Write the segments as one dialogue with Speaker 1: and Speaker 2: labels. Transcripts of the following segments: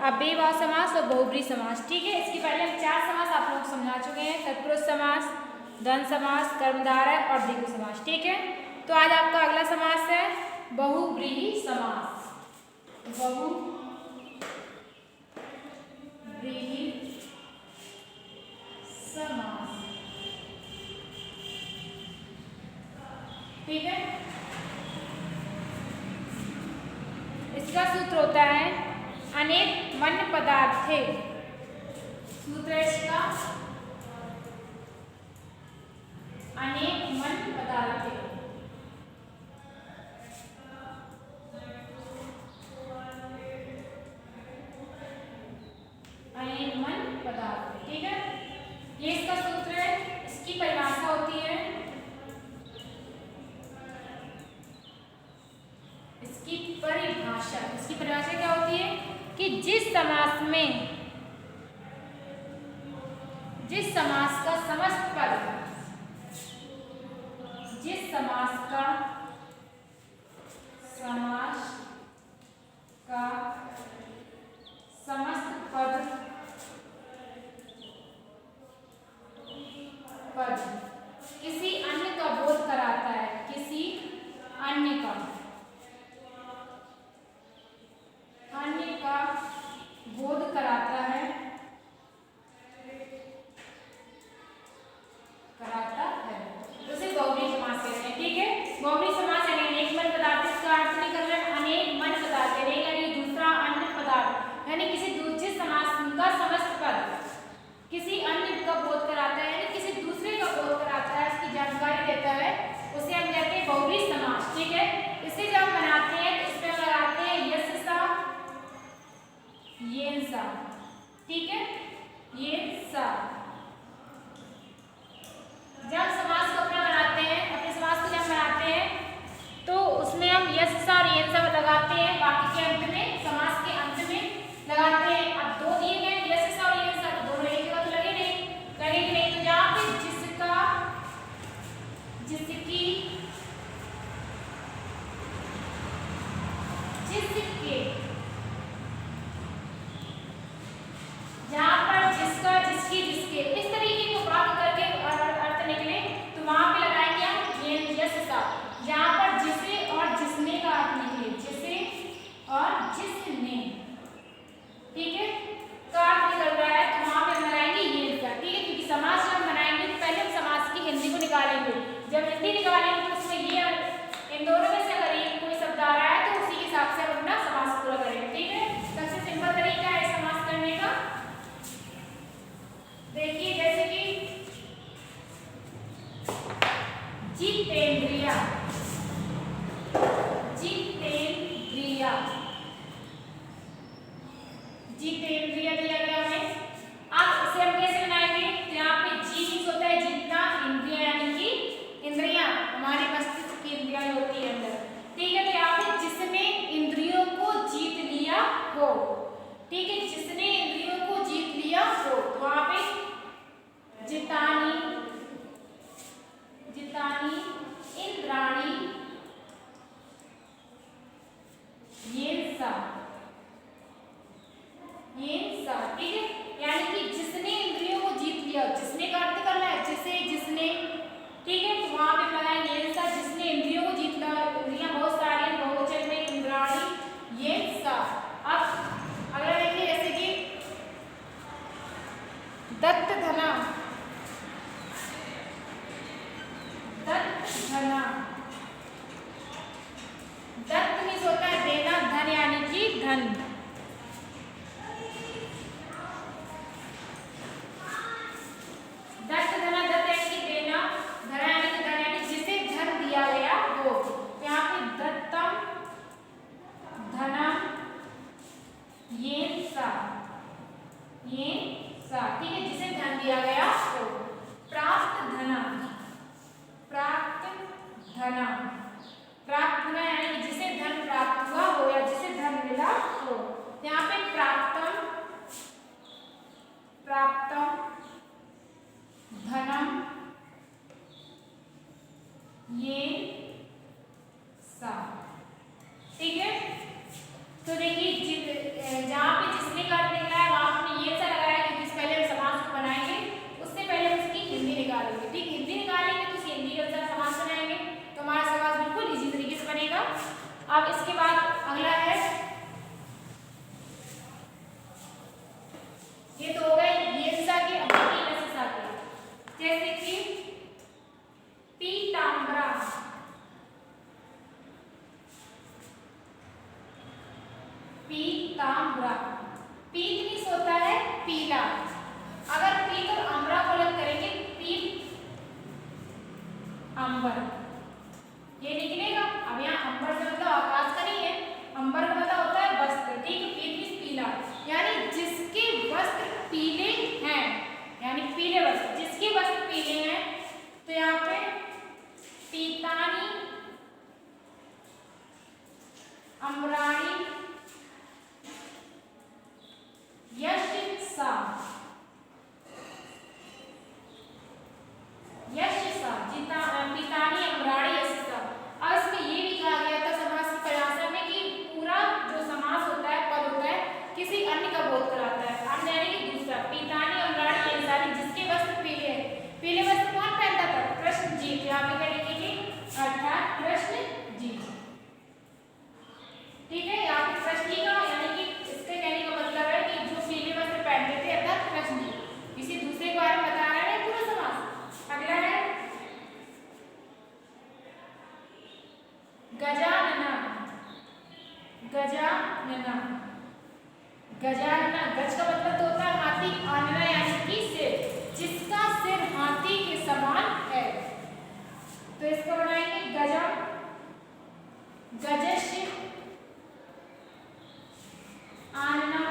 Speaker 1: अव्ययीभाव समास और बहुब्रीहि समास। ठीक है, इसके पहले हम 4 समास आप लोग समझा चुके हैं, तत्पुरुष समास, द्वंद्व समास, कर्मधारय और द्विगु समास। ठीक है, तो आज आपका अगला समास है बहुब्रीहि समास। बहुब्रीहि समास। ठीक है, इसका सूत्र होता है अनेक मन्य पदार्थे। सूत्र है इसका अनेक मन्य पदार्थे। अनेक मन्य पदार्थ। ठीक है, ये इसका सूत्र है। इसकी परिभाषा होती है, इसकी परिभाषा क्या होती है कि जिस समास का समस्त पद, जिस समास का समस्त पद किसी अन्य का बोध कराता है, किसी अन्य का बोध कराता है, उसे बहुब्रीहि समास कहते हैं। ठीक है, बहुब्रीहि समास यानी अनेक मन्य पदार्थ। इसका अर्थ निकल रहा है अनेक मन्य पदार्थ, यानी दूसरा अन्य पदार्थ, यानी किसी दूसरे समास का समस्त पद किसी अन्य का बोध कराता है, यानी किसी दूसरे का बोध कराता है, इसकी जानकारी देता है, उसे हम कहते हैं बहुब्रीहि समास। ठीक है, इसे जब हम बनाते हैं तो इसमें लगाते हैं यस् सा, येन सा। ठीक है, ये सा। जब समास को अपने समास को जब बनाते हैं तो उसमें हम यस सा और येन सा लगाते हैं, बाकी के अंत में, समास के अंत में लगाते हैं। अब दो दिए गए यस सा और येन सा, तो दोनों एक जगह तो लगेंगे नहीं, तो जहाँ पे जिसका, जिसकी, जिसके, जहाँ पर जिसका, जिसकी, जिसके, इस तरीके को प्राप्त करके अर्थ निकले तो वहां पे लगाएंगे हम यस सा। जहाँ पर जिसे और जिसने का अर्थ निकले, जिसे और जिसने, ठीक है, का अर्थ निकल रहा है, तो वहां पे हम लगाएंगे ये सा। ठीक है, क्योंकि समास जब बनाएंगे तो पहले हम समास की हिंदी को निकालेंगे। जब हिंदी निकालेंगे तो उसमें ये, इन दोनों में से अगर एक कोई शब्द आ रहा है तो उसी के हिसाब से हम अपना समास पूरा करेंगे। ठीक है, सबसे सिंपल तरीका है समास करने का। देखिए, जैसे कि जितेंद्रिया, जितेंद्रिया, जितेंद्रिया दिया गया हमें। अब इसे हम कैसे बनाएंगे? तो यहाँ पे जी मीन्स होता है जितना, इंद्रिया यानी कि इंद्रियां, हमारे मस्तिष्क की इंद्रियां होती है अंदर। ठीक है, तो यहाँ पे जिसने इंद्रियों को जीत लिया हो। ठीक है, जिसने इंद्रियों को जीत लिया हो, तो वहां पे जितानी, जितानी, इंद्राणी, येन सा। ठीक है, यानी कि जिसने इंद्रियों को जीत लिया, जिसने का अर्थ करना है जिसे, जिसने। ठीक है, तो वहां पे लगाएंगे येन सा, जिसने इंद्रियों को जीत लिया, इंद्रियां बहुत सारी, बहुवचन में इंद्राणी, येन सा। अब अगर देखिए जैसे कि दत्त धना, दत्त मीन्स होता है देना, धन यानी कि धन। दत्त धना, दत्त यानी कि देना, धन यानी कि धन, यानी जिसे धन दिया गया हो। यहाँ पे दत्तम धनम येन सा, येन सा। ठीक है, जिसे धन दिया गया हो। प्राप्त धना, प्राप्त धना, प्राप्त धना यानी कि जिसे धन प्राप्त हुआ हो या जिसे धन मिला हो। यहाँ पे प्राप्तम, प्राप्तम धनम येन सा। ठीक है, तो देखिए जहाँ पे जिसने जिसने का अर्थ निकला है वहां आपने ये सा लगाया कि जिस पहले हम समास को बनाएंगे उससे पहले हम इसकी हिंदी निकालेंगे। ठीक, हिंदी निकालेंगे तो उस हिंदी के अनुसार समास बनाएंगे तो हमारा समास बिल्कुल इजी तरीके से बनेगा। अब इसके बाद अगला है, ये तो हो गए ये सा के, अब बाकी सा के, जैसे कि पीतांबरा, पीतांबरा, पीत मीन्स होता है पीला, अगर पीत और अमरा को अलग करेंगे पीत अंबर, ये निकलेगा। अब यहाँ अंबर से मतलब आकाश का नहीं है, अंबर का मतलब होता है वस्त्र। ठीक है, पीत मीन्स पीला, यानी जिसके वस्त्र पीले हैं, यानी पीले वस्त्र, जिसके वस्त्र पीले हैं तो यहाँ पे पीतानी अम्राणी यशसा, यशसा, जितना पीतानी अम्राणी यशसा। अब इसमें ये भी कहा गया था समास की परिभाषा में कि पूरा जो समास होता है, पद होता है, किसी अन्य का बोध कराता है। अन्य यानी कि दूसरा, पीतानी अम्राणी यशसा, जिसके वस्त्र पीले हैं। पीले वस्त्र कौन पहनता था? कृष्ण जी। यहाँ पे क्या लिखेंगे? अर्थात कृष्ण जी। ठीक है, यहाँ पे कृष्ण जी का यानी कि इसके कहने का मतलब है कि जो पीले वस्त्र पहनते थे अर्थात कृष्ण जी, किसी दूसरे के बारे में बता रहा है पूरा समास। अगला है गजानना, गजानना, गजानना, गज का मतलब तो होता है हाथी, आनना यानी कि सिर, जिसका सिर हाथी के समान है, तो इसको बनाएंगे गजा, गजस्य आनना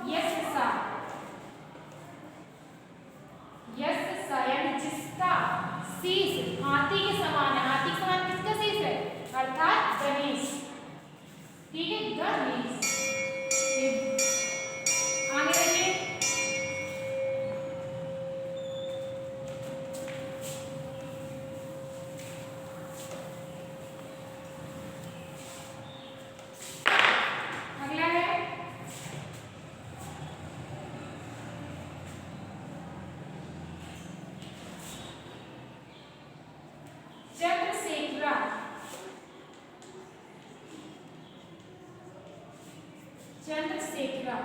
Speaker 1: यशसा, यशसा यानी जिसका शीश हाथी के समान है। हाथी के समान किसका शीश है? अर्थात गणेश। ठीक है, गणेश। आगे देखिए, अगला है चंद्रशेखरा, चंद्रशेखरा,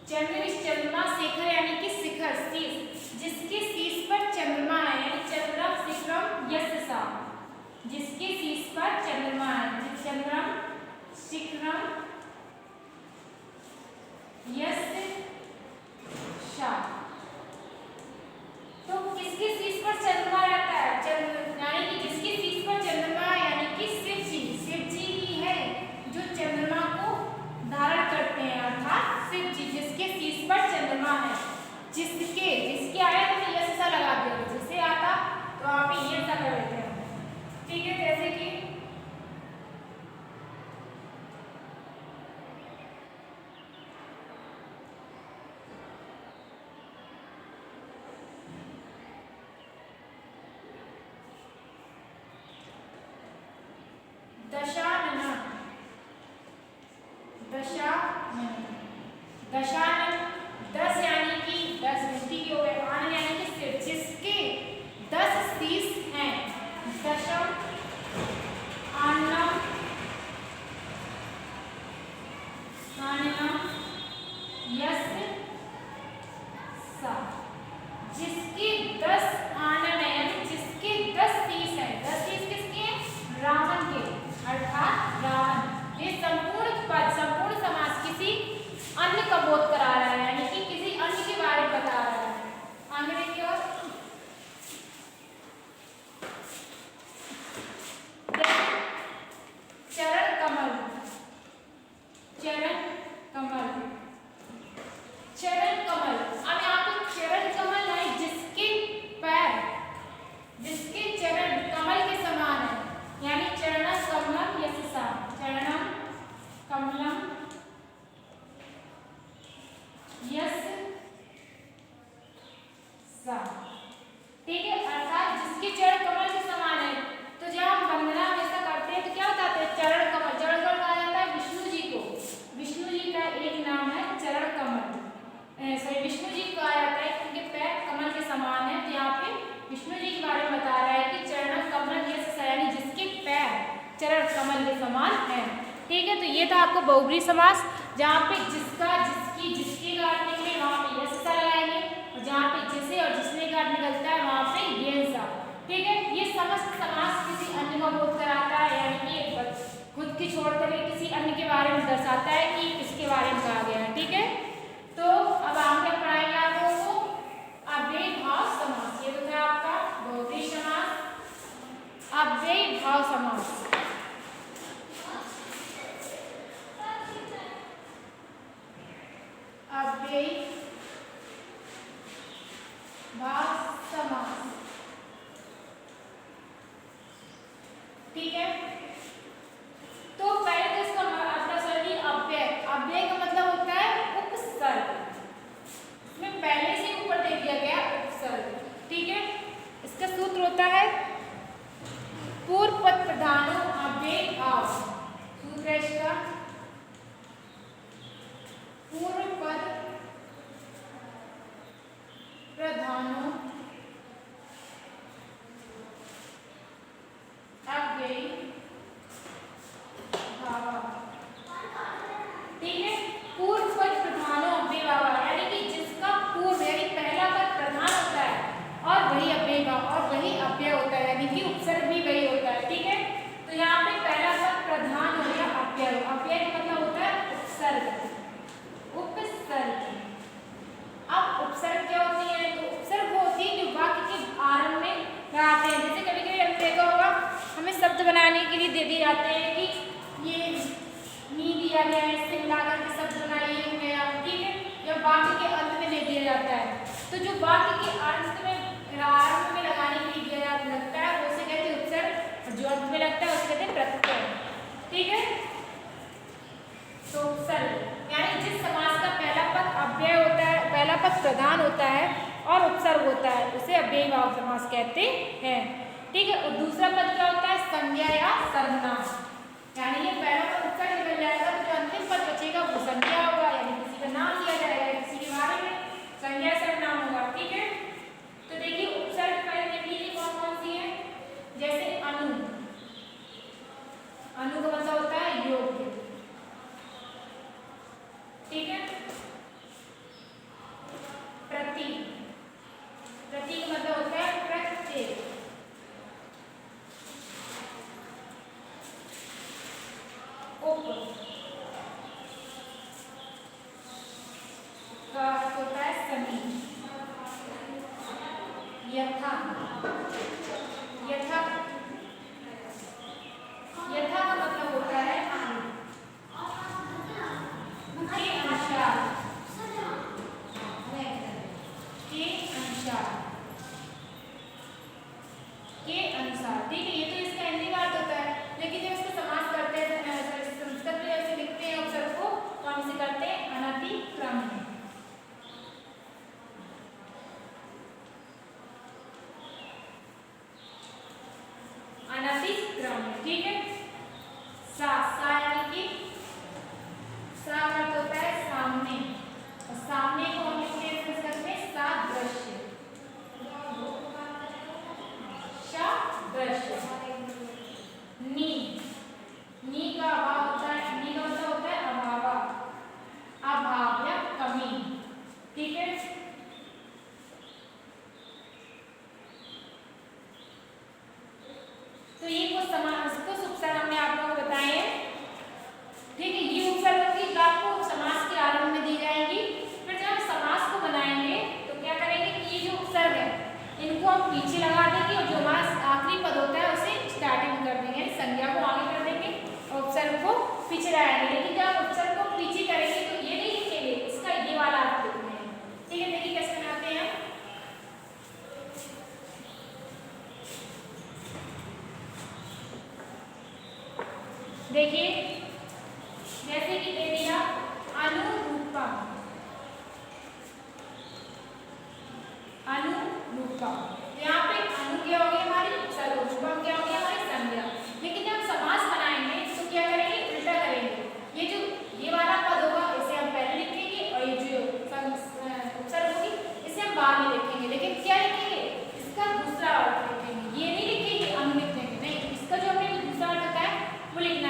Speaker 1: चंद्र चंद्रमा, शेखर यानी कि शिखर, शीश, जिसके शीश पर चंद्रमा है, यानी चंद्रम शिखरम यशसा, जिसके शीश पर चंद्रमा है, चंद्रम शिखरम यशसा। तो किसके शीश पर चंद्रमा रहता है? चंद्र यानी कि जिसके शीश पर चंद्रमा यानी कि शिव जी, शिव जी ही है जो चंद्रमा को धारण करते हैं, अर्थात शिव जी जिसके शीश पर चंद्रमा है, जिसके आया तो यश सा लगा दिया, जिससे आता तो आप ये सा कर लेते हैं। ठीक है, जैसे कि दशानना, दशानन, दशानन, 10 यानी कि 10 मिट्टी के हो गए, आनन यानी कि सिर, जिसके 10 शीश हैं, दशम आननम, आननम यस्य सा, जिसके 10 आनन है, यानी जिसके 10 शीश है। 10 शीश किसके? रावण के, अर्थात रावण। ये संपूर्ण पद, संपूर्ण समास किसी अन्य का बोध करा रहा है, यानी कि किसी अन्य के बारे में बता रहा है। आगे देखिए, और कमल के समान है। ठीक है, तो ये था आपका बहुब्रीहि समास, जहाँ पे जिसका, जिसकी, जिसके का अर्थ निकले वहाँ पे यस सा लगाएंगे, और जहाँ पे जिसे और जिसने का अर्थ निकलता है वहाँ पे ये सा। ठीक है, ये समस्त समास किसी अन्य का बोध कराता है, यानी कि खुद की छोड़ कर किसी अन्य के बारे में दर्शाता है कि किसके बारे में कहा गया है। ठीक है, तो अब हम क्या पढ़ाएंगे आप लोगों को अव्ययीभाव समास। ये तो था आपका बहुब्रीहि समास, अव्ययीभाव समास। अव्ययीभाव समास। ठीक है, तो पहले तो इसका मतलब सही अव्यय, अव्यय का मतलब होता है उपसर्ग, इसमें पहले से ऊपर दे दिया गया उपसर्ग। ठीक है, इसका सूत्र होता है पूर्व पद प्रधानो अव्ययीभाव। सूत्र है इसका पूर्व पद प्रधानो अव्ययीभाव। ठीक है, पूर्व पद प्रधानो अव्ययीभाव, यानी कि जिसका पूर्व यानी पहला पद प्रधान होता है और वही अव्ययीभाव और वही अव्यय होता है, यानी कि उपसर्ग भी वही होता है। ठीक है, तो यहाँ पे पहला पद प्रधान हो गया अव्यय, अव्यय का मतलब होता है उपसर्ग, उपसर्ग। अब उपसर्ग क्या होती है? तो उपसर्ग होती है जो वाक्य के आरंभ में लगाते हैं। जैसे कभी कभी हमने देखा होगा, हमें शब्द बनाने के लिए दे दिए जाते हैं कि ये नी दिया गया है, इससे मिलाकर के शब्द बनाइए हो गया। ठीक है, या वाक्य के अंत में दे दिया जाता है, तो जो वाक्य के अंत में आरंभ में लगाने के लिए दिया लगता है वो उसे कहते हैं उपसर्ग, और जो अंत में लगता है उसे कहते हैं प्रत्यय। ठीक है, तो उपसर्ग यानी जिस समास का पहला पद अव्यय होता है, पहला पद प्रधान होता है और उपसर्ग होता है, उसे अव्ययीभाव समास कहते हैं। ठीक है, और दूसरा पद क्या होता है? संज्ञा या सर्वनाम, यानी ये पहला पद उपसर्ग निकल जाएगा तो जो अंतिम पद बचेगा वो संज्ञा होगा, यानी किसी का नाम लिया जाएगा, किसी के बारे में संज्ञा सर्वनाम होगा। ठीक है, तो देखिए उपसर्ग पहले देख लीजिए कौन कौन सी है। जैसे अनु, अनु का मतलब होता है योग्य। ठीक है, प्रति, प्रति का मतलब होता है प्रत्येक। उप का होता है सनी। यथा, यथा, यथा का मतलब होता है के अनुसार, के अनुसार, के अनुसार। ठीक है, ये तो इसका हिंदी का अर्थ होता है, लेकिन जब इसको समास करते हैं संस्कृत में जैसे लिखते हैं उपसर्ग को, तो हम इसे करते हैं अनतिक्रम में। अनतिक्रम में। ठीक है, सा, सा यानी कि सा का अर्थ होता है सामने, और सामने को हम लिखते हैं संस्कृत में सादृश्य, सादृश्य। नी, नी का अभाव होता है, नी का मतलब होता है अभाव, अभाव या कमी। ठीक है, तो ये कुछ समास, कुछ उपसर्ग हमने आप लोगों को बताए हैं। ठीक है, ये उपसर्ग की आपको समास के आरंभ में दी जाएगी। फिर जब समास को बनाएंगे तो क्या करेंगे कि ये जो उपसर्ग है इनको हम पीछे लगा देंगे, और जो हमारा आखिरी पद होता है उसे स्टार्टिंग कर देंगे, संज्ञा को आगे कर देंगे और उपसर्ग को पीछे लाएंगे। लेकिन जब उपसर्ग को पीछे करेंगे तो ये नहीं लिखेंगे, इसका ये वाला अर्थ लिखना है। ठीक है, देखिए कैसे बनाते हैं। देखिए जैसे कि दे दिया अनुरूपा, अनुरूपा, यहाँ पे अनु क्या हो गया हमारी उपसर्ग, रूपम क्या हो गया हमारी संज्ञा। लेकिन जब समास बनाएंगे तो क्या करेंगे, उल्टा करेंगे। ये जो ये वाला पद होगा इसे हम पहले लिखेंगे, और ये जो उपसर्ग होगी इसे हम बाद में लिखेंगे। लेकिन क्या लिखेंगे, इसका दूसरा अर्थ लिखेंगे, ये नहीं लिखेंगे अनु लिखेंगे, नहीं, इसका जो हमने दूसरा अर्थ होता है वो लिखेंगे।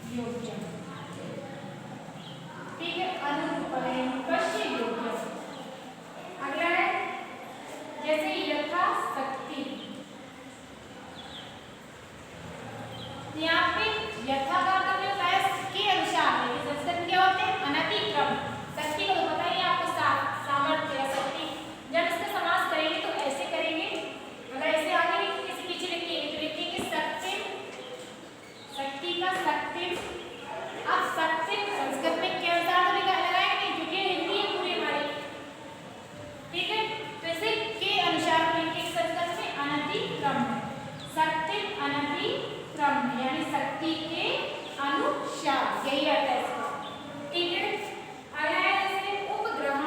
Speaker 1: योग्य, ठीक है, अनुपश्य योग्य। अगला है जैसे यथाशक्ति, यहाँ पे यथा का मतलब होता है के अनुसार है, संस्कृत में क्या होते हैं अनतिक्रम, शक्ति को तो पता ही है आपको, सामर्थ्य या शक्ति। जब इसका समास करेंगे तो ऐसे करेंगे, अगर ऐसे आगे किसी पीछे लिखेंगे तो लिखेंगे शक्ति, शक्ति का शक्ति। अब शक्ति संस्कृत में क्या अनुसार लगाएंगे नहीं, क्योंकि हिंदी है पूरी हमारी, ठीक है, तो इसे के अनुसार लिखेंगे संस्कृत में अनतिक्रम, शक्ति अनतिक्रम यानी शक्ति के अनुसार, यही अर्थ है इसका, ठीक है। अगला है जैसे उपग्रह,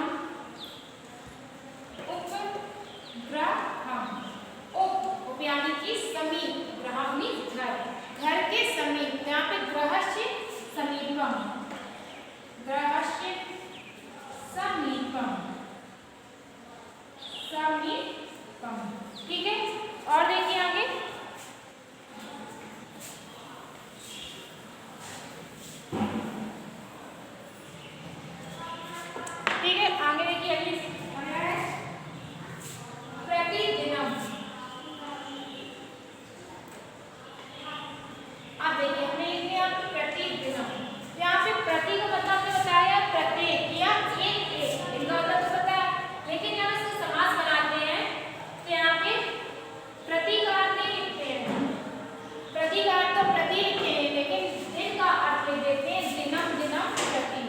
Speaker 1: उप यानी कि समीप, ग्रह मीन्स घर, घर के समीप, यहाँ पे ग्रहस्य समीपम, ग्रहस्य समीपम, समीपम, ठीक है। और देखिए आगे, ठीक है, आगे देखिए अगली प्रतिदिनम। अब देखिए हमने लिखे यहाँ पे प्रतिदिनम, यहाँ पे प्रति का मतलब हमने बताया प्रत्येक या एक, इनका मतलब तो पता है, लेकिन यहाँ इसको समास बनाते हैं तो यहाँ पे प्रति का अर्थ नहीं लिखते हैं, प्रति का अर्थ तो प्रति लिखते हैं, लेकिन दिन का अर्थ लिख देते हैं दिनम, दिनम प्रति,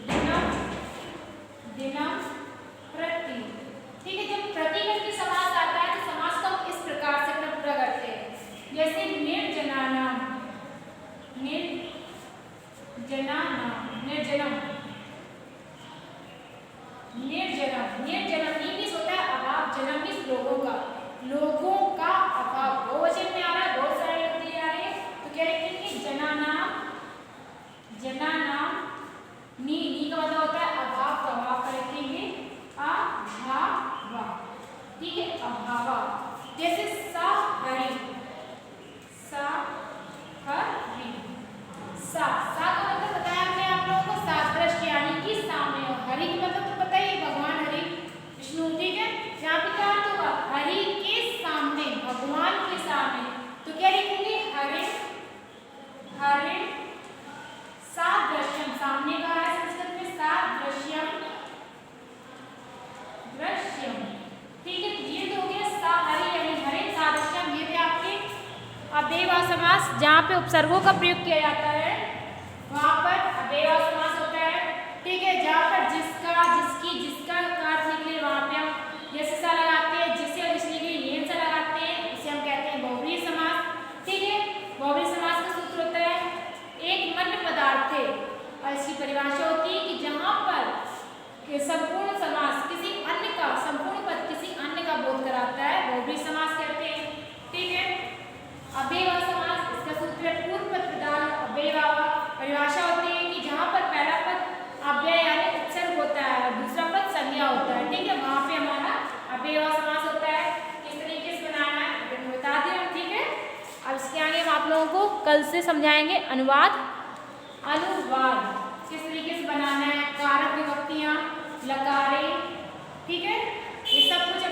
Speaker 1: दिनम दिनम प्रति, ठीक है। जब प्रति करके समास आता है तो समास को हम इस प्रकार से अपना पूरा करते हैं, जैसे निर्जनानाम, निर्जनानाम, निर्जनम, निर्जनम, निर्जनम मीन्स होता है अभाव, जन्म मीन्स लोगों का, लोगों का अभाव, बहुवचन में आ रहा है, बहुत सारे लोग दिए आ रहे हैं, तो क्या लिखेंगे जनानाम, जनानाम, नी का मतलब होता है अभाव, का अभाव का लिखेंगे अभावा, ठीक है, अभावा। जैसे सहरी, सहरी, सा का मतलब बताया हमने आप लोगों को सादृश्य यानी कि सामने, हरि का मतलब तो पता ही है भगवान हरि विष्णु, ठीक है। यहाँ पे क्या अर्थ होगा हरि के सामने, भगवान के सामने, तो क्या लिखेंगे हरि, हरि सादृश्यम, सामने का है संस्कृत में सादृश्यम, दृश्यम, ठीक है। ये तो हो गया सहरि यानी हरे सादृश्यम, ये थे आपके अव्ययभाव समास, जहाँ पे उपसर्गों का प्रयोग किया जाता है वहाँ पर अव्ययभाव समास होता है, ठीक है। जहाँ पर जिसका, जिसकी, जिसका अर्थ निकले वहाँ पे हम यश सा लगाते हैं, जिसे और जिसके लिए येन सा लगाते हैं, इसे हम कहते हैं बहुव्रीहि समास, ठीक है। बहुव्रीहि समास का सूत्र होता है एक मन्य पदार्थ है, और इसकी परिभाषा होती है कि जहाँ पर संपूर्ण समास किसी अन्य का, संपूर्ण पद किसी अन्य का बोध कराता है, बहुव्रीहि समास कहते हैं, ठीक है। अव्ययभाव समास, इसका सूत्र है पूर्व पद प्रधान अव्ययभाव, परिभाषा होती है कि जहाँ पर पहला पद अव्यय यानी उपसर्ग होता है और दूसरा पद संज्ञा होता है, ठीक है, वहाँ पे हमारा अव्ययभाव समास होता है। किस तरीके से बनाना है अभी बता दिया, ठीक है। अब इसके आगे हम आप लोगों को कल से समझाएंगे अनुवाद, अनुवाद किस तरीके से बनाना है, कारक विभक्तियाँ, लकारे, ठीक है, ये सब कुछ